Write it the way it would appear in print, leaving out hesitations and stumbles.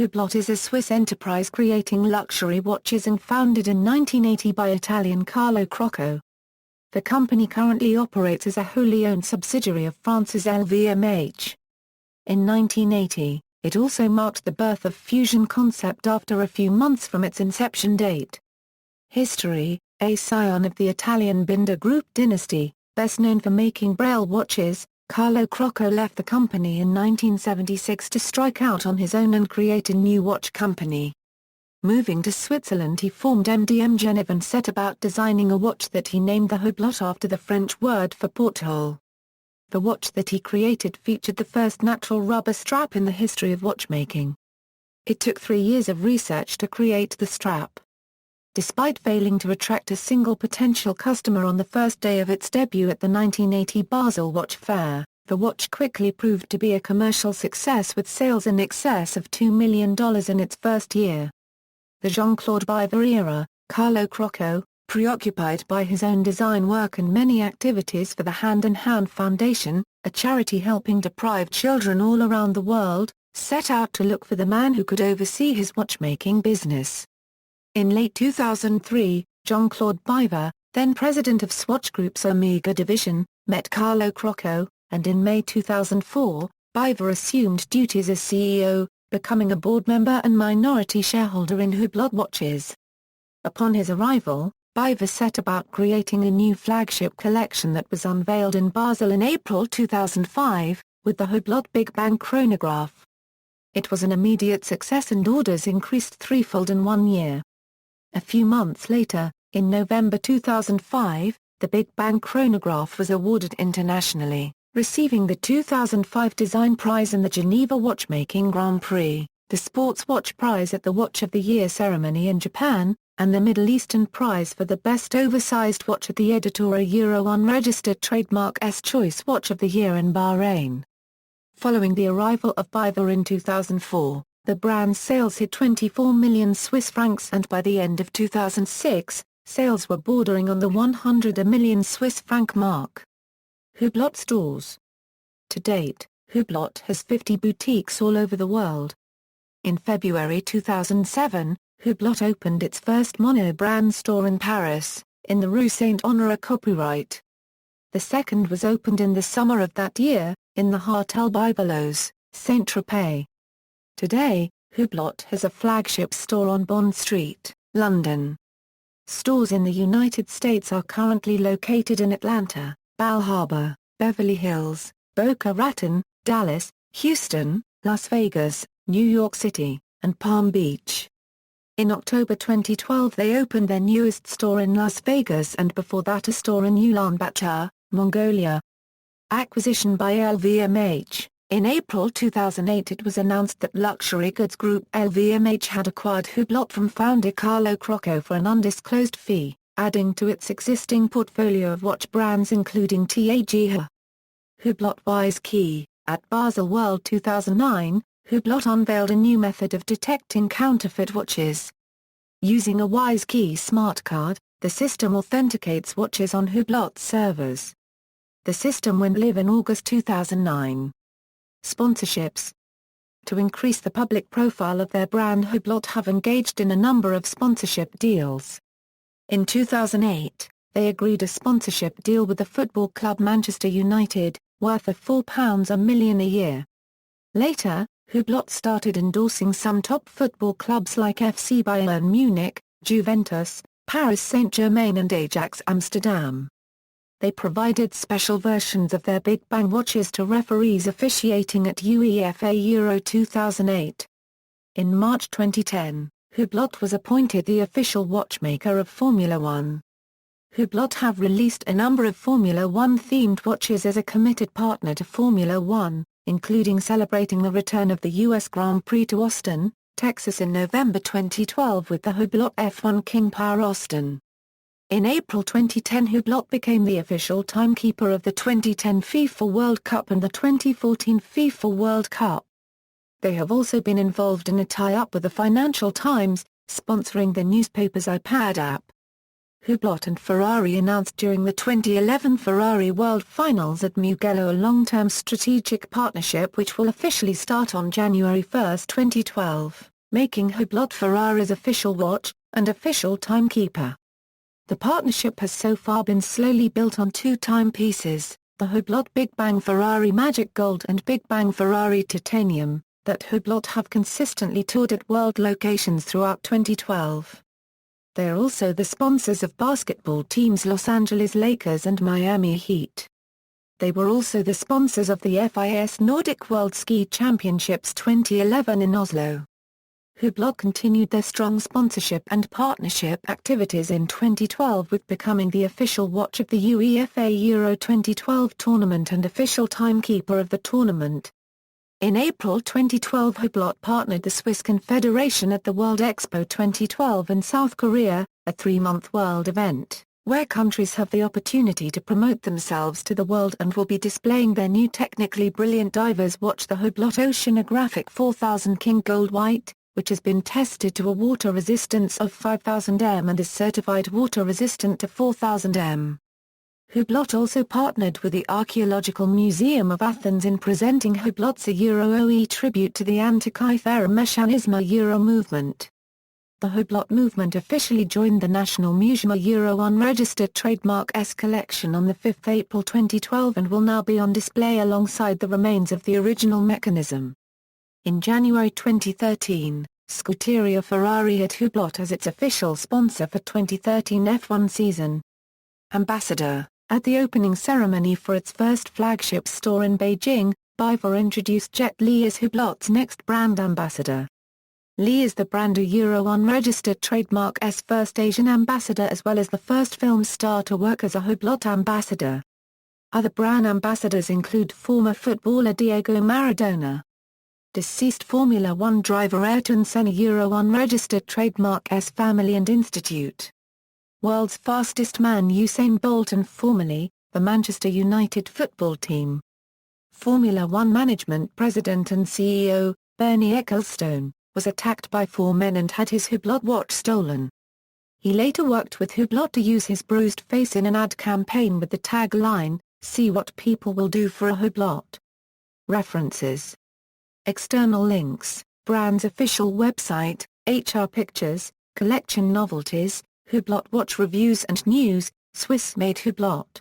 Hublot is a Swiss enterprise creating luxury watches and founded in 1980 by Italian Carlo Crocco. The company currently operates as a wholly owned subsidiary of France's LVMH. In 1980, it also marked the birth of Fusion Concept after a few months from its inception date. History: a scion of the Italian Binder Group dynasty, best known for making Braille watches, Carlo Crocco left the company in 1976 to strike out on his own and create a new watch company. Moving to Switzerland, he formed MDM Genève and set about designing a watch that he named the Hublot after the French word for porthole. The watch that he created featured the first natural rubber strap in the history of watchmaking. It took 3 years of research to create the strap. Despite failing to attract a single potential customer on the first day of its debut at the 1980 Basel Watch Fair, the watch quickly proved to be a commercial success with sales in excess of $2 million in its first year. The Jean-Claude Biver era, Carlo Crocco, preoccupied by his own design work and many activities for the Hand in Hand Foundation, a charity helping deprived children all around the world, set out to look for the man who could oversee his watchmaking business. In late 2003, Jean-Claude Biver, then president of Swatch Group's Omega division, met Carlo Crocco, and in May 2004, Biver assumed duties as CEO, becoming a board member and minority shareholder in Hublot watches. Upon his arrival, Biver set about creating a new flagship collection that was unveiled in Basel in April 2005, with the Hublot Big Bang chronograph. It was an immediate success and orders increased threefold in 1 year. A few months later, in November 2005, the Big Bang chronograph was awarded internationally, receiving the 2005 Design Prize in the Geneva Watchmaking Grand Prix, the Sports Watch Prize at the Watch of the Year ceremony in Japan, and the Middle Eastern Prize for the Best Oversized Watch at the Editora Euro Unregistered Trademark S Choice Watch of the Year in Bahrain. Following the arrival of Biver in 2004, the brand's sales hit 24 million Swiss francs, and by the end of 2006, sales were bordering on the 100 million Swiss franc mark. Hublot stores. To date, Hublot has 50 boutiques all over the world. In February 2007, Hublot opened its first mono-brand store in Paris, in the Rue Saint-Honoré copyright. The second was opened in the summer of that year, in the Hôtel y.blo, Saint-Tropez. Today, Hublot has a flagship store on Bond Street, London. Stores in the United States are currently located in Atlanta, Bal Harbour, Beverly Hills, Boca Raton, Dallas, Houston, Las Vegas, New York City, and Palm Beach. In October 2012 they opened their newest store in Las Vegas, and before that a store in Ulaanbaatar, Mongolia. Acquisition by LVMH. In April 2008 it was announced that luxury goods group LVMH had acquired Hublot from founder Carlo Crocco for an undisclosed fee, adding to its existing portfolio of watch brands including TAG. Hublot Wise Key. At Basel World 2009, Hublot unveiled a new method of detecting counterfeit watches. Using a Wise Key smart card, the system authenticates watches on Hublot's servers. The system went live in August 2009. Sponsorships. To increase the public profile of their brand, Hublot have engaged in a number of sponsorship deals. In 2008, they agreed a sponsorship deal with the football club Manchester United, worth of £4 million a year. Later, Hublot started endorsing some top football clubs like FC Bayern Munich, Juventus, Paris Saint-Germain and Ajax Amsterdam. They provided special versions of their Big Bang watches to referees officiating at UEFA Euro 2008. In March 2010, Hublot was appointed the official watchmaker of Formula One. Hublot have released a number of Formula One-themed watches as a committed partner to Formula One, including celebrating the return of the U.S. Grand Prix to Austin, Texas in November 2012 with the Hublot F1 King Power Austin. In April 2010 Hublot became the official timekeeper of the 2010 FIFA World Cup and the 2014 FIFA World Cup. They have also been involved in a tie-up with the Financial Times, sponsoring the newspaper's iPad app. Hublot and Ferrari announced during the 2011 Ferrari World Finals at Mugello a long-term strategic partnership which will officially start on January 1, 2012, making Hublot Ferrari's official watch and official timekeeper. The partnership has so far been slowly built on two timepieces, the Hublot Big Bang Ferrari Magic Gold and Big Bang Ferrari Titanium, that Hublot have consistently toured at world locations throughout 2012. They are also the sponsors of basketball teams Los Angeles Lakers and Miami Heat. They were also the sponsors of the FIS Nordic World Ski Championships 2011 in Oslo. Hublot continued their strong sponsorship and partnership activities in 2012 with becoming the official watch of the UEFA Euro 2012 tournament and official timekeeper of the tournament. In April 2012 Hublot partnered the Swiss Confederation at the World Expo 2012 in South Korea, a three-month world event, where countries have the opportunity to promote themselves to the world and will be displaying their new technically brilliant divers watch, the Hublot Oceanographic 4000 King Gold White, which has been tested to a water resistance of 5000 m and is certified water resistant to 4000 m. Hublot also partnered with the Archaeological Museum of Athens in presenting Hublot's Euro-OE tribute to the Antikythera Mechanisma Euro movement. The Hublot movement officially joined the National Museum Euro unregistered trademark S collection on 5 April 2012 and will now be on display alongside the remains of the original mechanism. In January 2013, Scuderia Ferrari had Hublot as its official sponsor for 2013 F1 season. Ambassador. At the opening ceremony for its first flagship store in Beijing, BYD introduced Jet Li as Hublot's next brand ambassador. Li is the brand Euro unregistered trademark S first Asian ambassador as well as the first film star to work as a Hublot ambassador. Other brand ambassadors include former footballer Diego Maradona, deceased Formula One driver Ayrton Senna, Euro unregistered trademark S family and institute. World's fastest man Usain Bolt and formerly, the Manchester United football team. Formula One management president and CEO, Bernie Ecclestone, was attacked by four men and had his Hublot watch stolen. He later worked with Hublot to use his bruised face in an ad campaign with the tagline, "See what people will do for a Hublot." References. External links, brand's official website, HR pictures, collection novelties, Hublot watch reviews and news, Swiss-made Hublot.